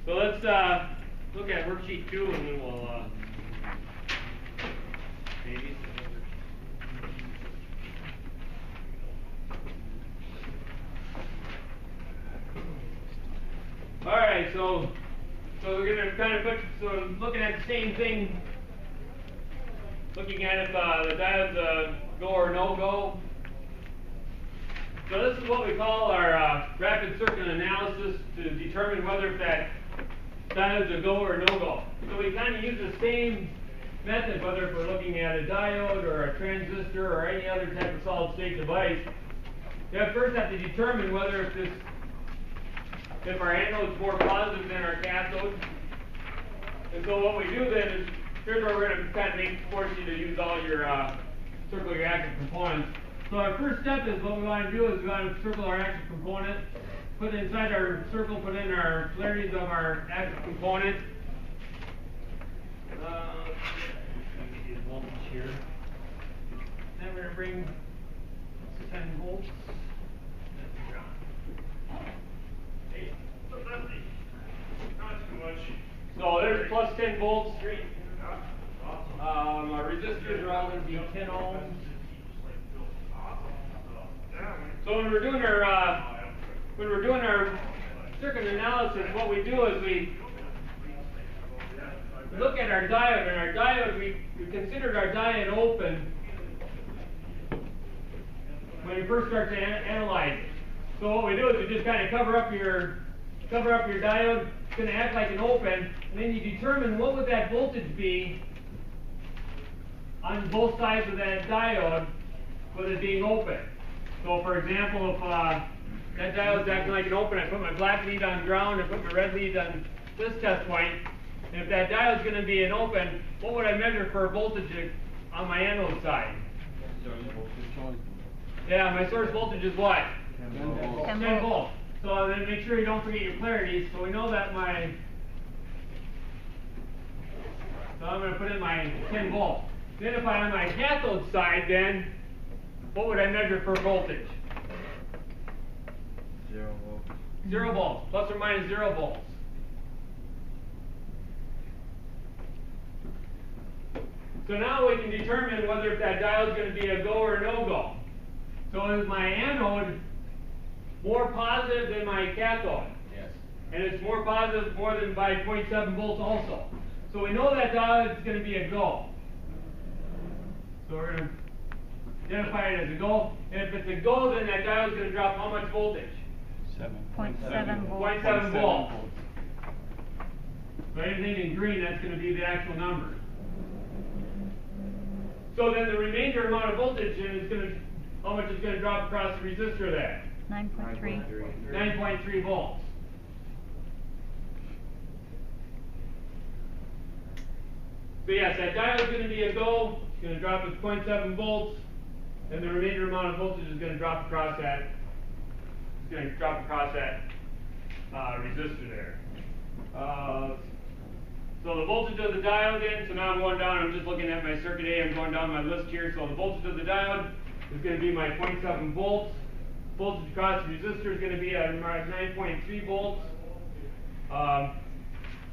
So let's look at worksheet 2 and then we'll maybe. Alright, so we're going to kind of looking at the same thing, looking at if the diode's a go or no go. So this is what we call our rapid circuit analysis to determine whether if that diode's a go or no go. So we kind of use the same method whether if we're looking at a diode or a transistor or any other type of solid state device. We first have to determine whether if our anode is more positive than our cathode. And so what we do then is, here's where we're going to kind of force you to use all your circle your active components. So our first step is what we want to do is we want to circle our active component, put inside our circle, put in our polarities of our active component. Voltage here. Then we're going to bring 10 volts. Not too much. So there's plus 10 volts. Our resistors are all going to be 10 ohms. So when we're doing our circuit analysis, what we do is we look at our diode, and our diode we considered our diode open when you first start to analyze it. So what we do is we just kind of cover up your diode. It's going to act like an open, and then you determine what would that voltage be on both sides of that diode with it being open. So for example, if that diode is acting like an open, I put my black lead on ground, I put my red lead on this test point, and if that diode is going to be an open, what would I measure for voltage on my anode side? Yeah, my source voltage is what? 10 volts. So then make sure you don't forget your polarities. So we know that so I'm going to put in my 10 volts. Then if I'm on my cathode side, then what would I measure for voltage? 0 volts. 0 volts, plus or minus 0 volts. So now we can determine whether if that diode is going to be a go or no go. So is my anode more positive than my cathode? Yes. And it's more positive more than by 0.7 volts also. So we know that diode is going to be a go. So we're going to identify it as a go. And if it's a go, then that diode is going to drop how much voltage? 0.7 volts. 0.7 volts. So anything in green, that's going to be the actual number. So then the remainder amount of voltage is going to, how much is going to drop across the resistor there? 9.3. 9.3 volts. So yes, that diode is going to be a go. It's going to drop at 0.7 volts, and the remainder amount of voltage is going to drop across that. It's going to drop across that resistor there. So the voltage of the diode then. So now I'm going down. I'm just looking at my circuit A. I'm going down my list here. So the voltage of the diode is going to be my 0.7 volts. Voltage across the resistor is going to be at 9.3 volts.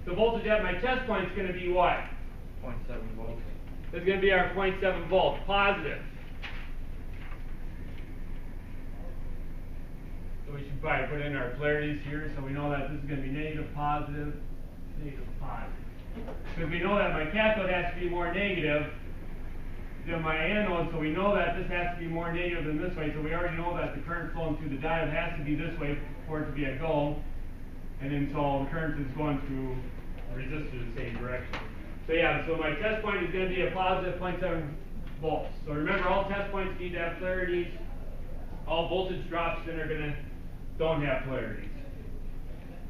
The voltage at my test point is going to be what? 0.7 volts. It's going to be our 0.7 volts, positive. So we should probably put in our polarities here so we know that this is going to be negative, positive, negative, positive. Because we know that my cathode has to be more negative than my anode, so we know that this has to be more negative than this way, so we already know that the current flowing through the diode has to be this way for it to be a go, and then so the current is going through the resistor the same direction. So yeah, so my test point is going to be a positive 0.7 volts. So remember, all test points need to have polarities. All voltage drops then are going to don't have polarities.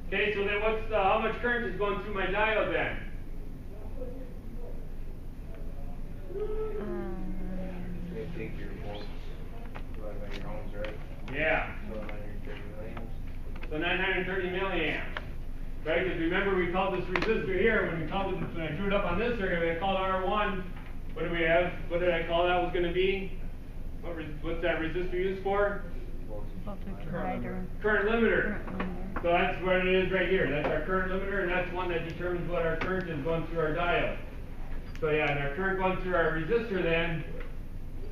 Okay, so then what's how much current is going through my diode then? You take your volts divided by your ohms, right? Yeah. So 930 milliamps. So 930 milliamps. Right? Because remember we called this resistor here, when I drew it up on this circuit, we called R1. What do we have? What did I call that was going to be? What's that resistor used for? Voltage divider. Current limiter. Current limiter. So that's what it is right here. That's our current limiter, and that's one that determines what our current is going through our diode. So yeah, and our current going through our resistor then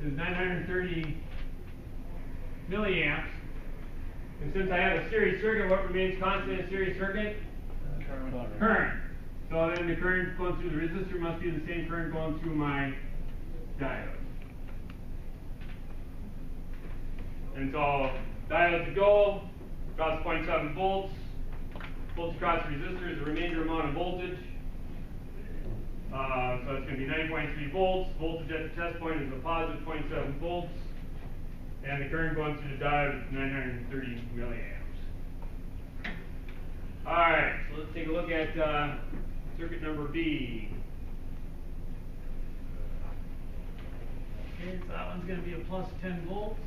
is 930 milliamps. And since I have a series circuit, what remains constant in a series circuit? Current. So then the current going through the resistor must be the same current going through my diode. And so diode to go, across 0.7 volts, volts across the resistor is the remainder amount of voltage. So it's going to be 9.3 volts. Voltage at the test point is a positive 0.7 volts. And the current going through the diode is 930 milliamps. Alright, so let's take a look at circuit number B. Okay, so that one's going to be a plus 10 volts.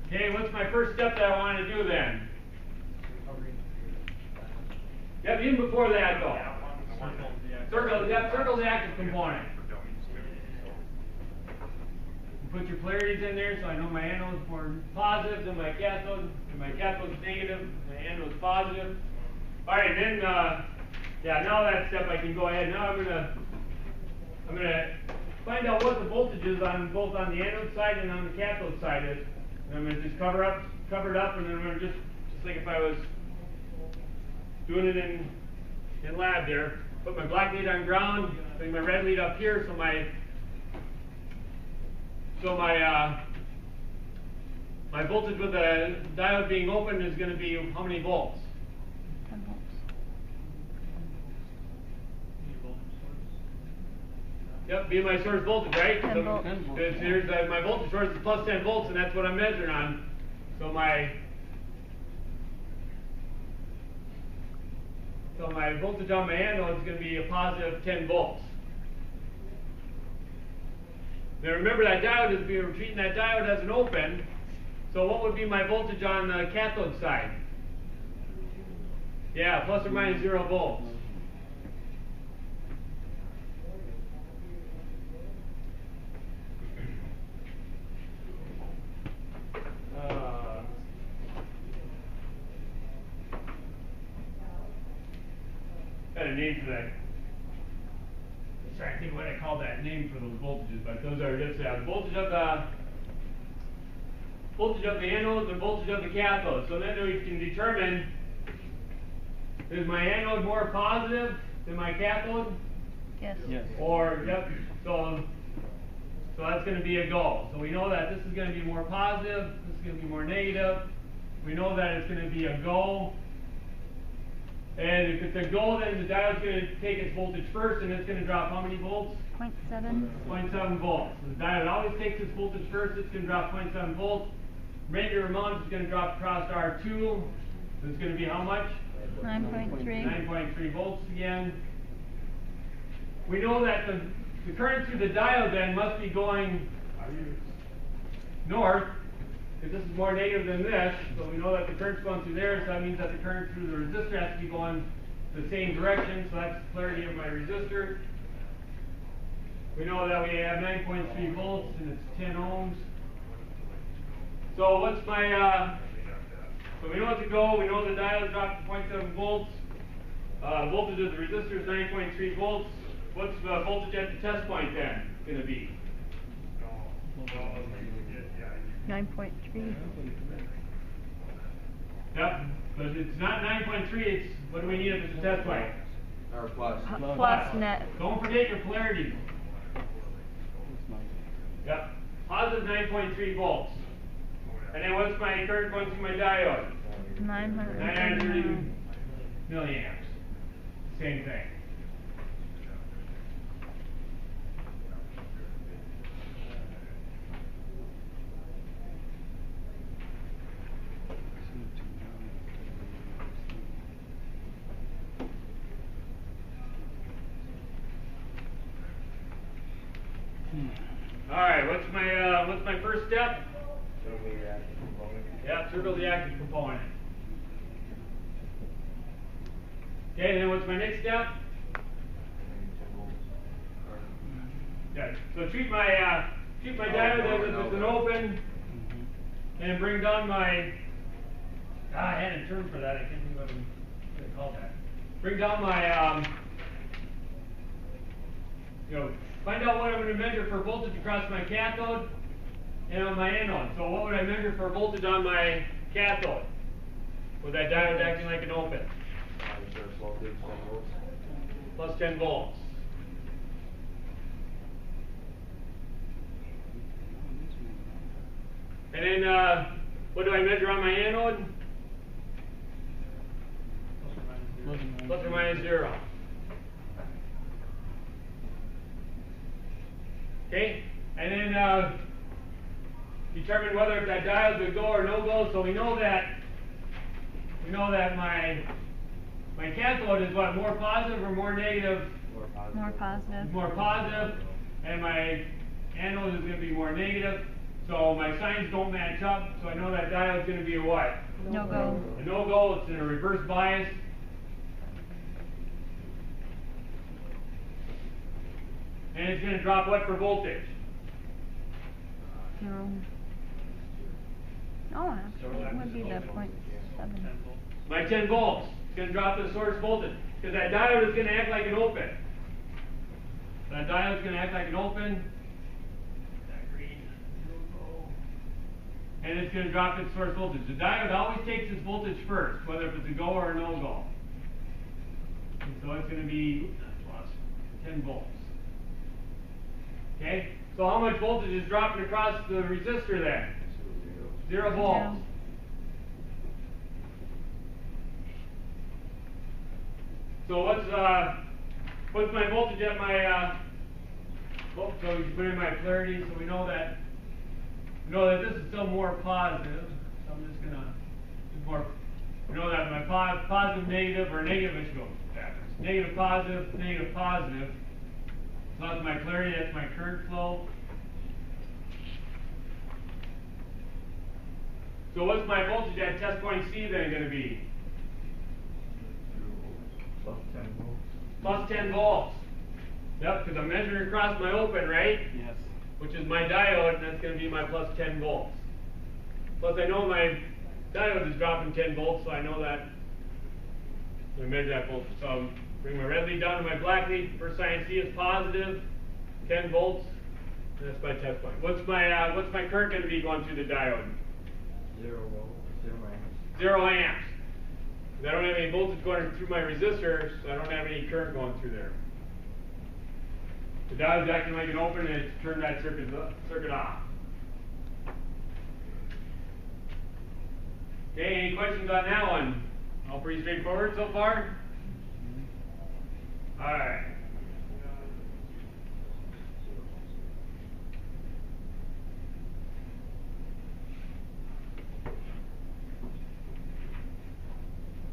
Okay, what's my first step that I want to do then? Yep, even before that though. Circle the active component. You put your polarities in there so I know my anode is more positive than my cathode, and my cathode is negative, my anode is positive. Alright, then yeah, now that step I can go ahead. Now I'm gonna find out what the voltage is on both on the anode side and on the cathode side is. And I'm gonna just cover it up, and then I'm gonna just like if I was doing it in lab there. Put my black lead on ground, bring my red lead up here, so my voltage with the diode being open is going to be how many volts? 10 volts. Yep, be my source voltage, right? 10 volts. Here's my voltage source is plus 10 volts, and that's what I'm measuring on. So my voltage on my anode is going to be a positive 10 volts. Now remember that diode is we're treating that diode as an open. So what would be my voltage on the cathode side? Yeah, plus or minus 0 volts. Got a name for that. I'm trying to think what I call that name for those voltages, but those are just the voltage of the anode and voltage of the cathode. So then we can determine, is my anode more positive than my cathode? Yes. Yes. Or, yep, so that's going to be a go. So we know that this is going to be more positive, this is going to be more negative. We know that it's going to be a go. And if it's a go, then the diode's going to take its voltage first, and it's going to drop how many volts? 0.7. 0.7 volts. The diode always takes its voltage first, it's going to drop 0.7 volts. Remainder amount is going to drop across R2. It's going to be how much? 9.3. 9.3 volts again. We know that the current through the diode then must be going north, because this is more negative than this, so we know that the current's going through there, so that means that the current through the resistor has to be going the same direction, so that's the polarity of my resistor. We know that we have 9.3 volts and it's 10 ohms. So what's my, so we know it's a go, we know the diode dropped to 0.7 volts. Voltage of the resistor is 9.3 volts. What's the voltage at the test point then going to be? 9.3. Yep, but it's not 9.3, it's, what do we need at the test point? Or plus. Plus net. Don't forget your polarities. Yep, positive 9.3 volts. And then what's my current going through my diode? 930 milliamps. Same thing. Alright, what's my first step? Circle your active component. Yeah, circle the active component. Okay, and then what's my next step? Yeah, so treat my diode as if it's an open, and bring down my I had a term for that, I can't think of what I'm gonna call that. Bring down my, find out what I'm gonna measure for voltage across my cathode and on my anode. So what would I measure for voltage on my cathode? With that diode acting like an open. Plus 10 volts. And then, what do I measure on my anode? Plus or minus 0. Okay? And then, determine whether if that diode's a go or no go. So we know that my cathode is what, more positive or more negative? More positive. More positive, and my anode is going to be more negative. So my signs don't match up, so I know that diode's going to be a what? No go. A no-go. It's in a reverse bias. And it's going to drop what for voltage? 0. Oh, actually, it would be the 0.7. My 10 volts. It's going to drop the source voltage. Because that diode is going to act like an open. That diode is going to act like an open. That green. And it's going to drop its source voltage. The diode always takes its voltage first, whether if it's a go or a no-go. And so it's going to be plus 10 volts. Okay? So how much voltage is dropping across the resistor then? 0 volts. 0. So what's my voltage at my so we can put in my polarity, so we know that this is still more positive. So I'm just gonna do more. We know that my positive, negative, or negative, I should go backwards. Negative, positive, negative, positive. So that's my polarity, that's my current flow. So what's my voltage at test point C then going to be? Plus 10 volts. Plus 10 volts. Yep, because I'm measuring across my open, right? Yes. Which is my diode, and that's going to be my plus 10 volts. Plus I know my diode is dropping 10 volts, so I know that. I measure that voltage. So I'll bring my red lead down to my black lead. First sign C is positive, 10 volts. And that's my test point. What's my current going to be going through the diode? 0 volts, 0 amps. 0 amps. I don't have any voltage going through my resistor, so I don't have any current going through there. The diode's acting like an open, and it's turned that circuit off. Okay, any questions on that one? All pretty straightforward so far? All right.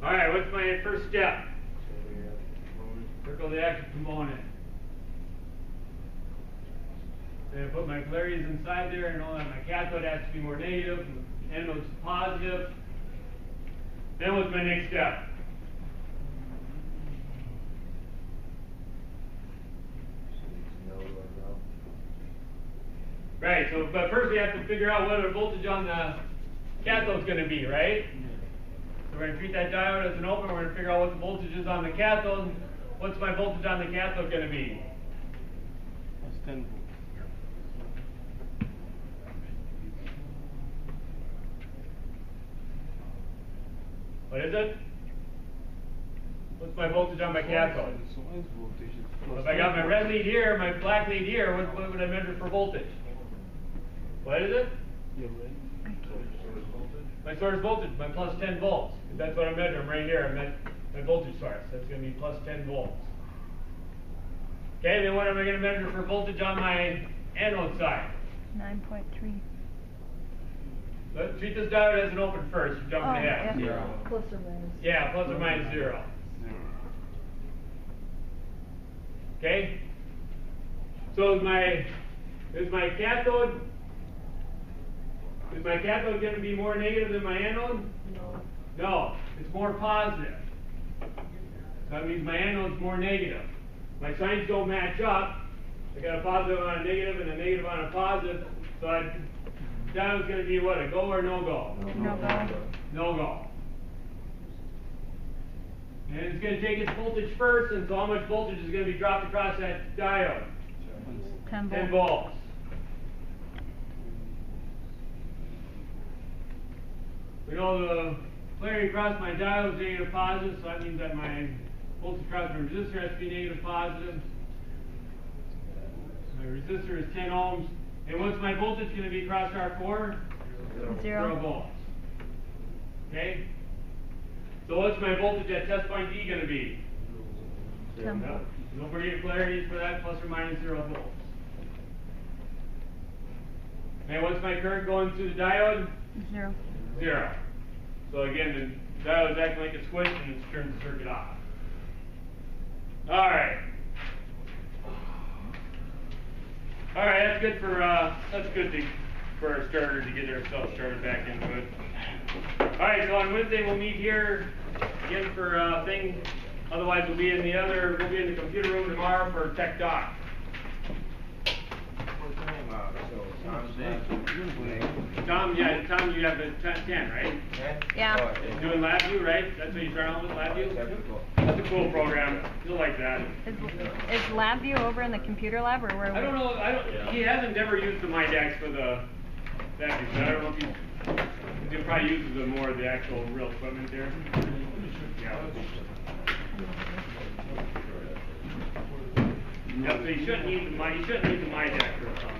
All right, what's my first step? Circle the active component. Then I put my polarities inside there, and know that my cathode has to be more negative, anode's positive. Then what's my next step? Right, so but first we have to figure out what the voltage on the cathode is going to be, right? So we're going to treat that diode as an open. We're going to figure out what the voltage is on the cathode. What's my voltage on the cathode going to be? Plus 10 volts. What is it? What's my voltage on my cathode? Source voltage is Well, plus if I got 10 my red volts. lead here, my black lead here, what would I measure for voltage? What is it? You're right. My source voltage, my plus 10 volts. That's what I'm measuring right here. I'm at my voltage source. That's going to be plus 10 volts. Okay, then what am I going to measure for voltage on my anode side? 9.3. Let's treat this diode as an open first. You're jumping ahead. yeah. Plus or minus. Yeah, plus or minus 0. 0. Okay? So is my cathode going to be more negative than my anode? No. No, it's more positive. So that means my anode's more negative. My signs don't match up. I got a positive on a negative and a negative on a positive. So that diode's going to be what, a go or no go? No go. No go. And it's going to take its voltage first, and so how much voltage is going to be dropped across that diode? 10 10 volts. volts. We know the polarity across my diode is negative positive, so that means that my voltage across my resistor has to be negative positive. My resistor is 10 ohms. And what's my voltage going to be across R4? 0 volts. Okay? So what's my voltage at test point D going to be? 10 volts. Don't forget your polarities for that, plus or minus 0 volts. And what's my current going through the diode? 0. 0. So again, the diode is acting like a switch and it turns the circuit off. Alright. Alright, that's good for our starter to get ourselves started back into it. Alright, so on Wednesday we'll meet here again for thing. Otherwise we'll be in the computer room tomorrow for Tech Doc. What's the name of it? So, Tom's lab. Tom, you have the 10, right? Yeah. Doing LabVIEW, right? That's what you're starting on with LabVIEw? That's a cool program. You'll like that. Is LabVIEW over in the computer lab or where? I don't know. He hasn't ever used the MyDAX for that. I don't know if he'll probably use more of the actual real equipment there. Yeah. Yeah, so you shouldn't need the MyDAX for a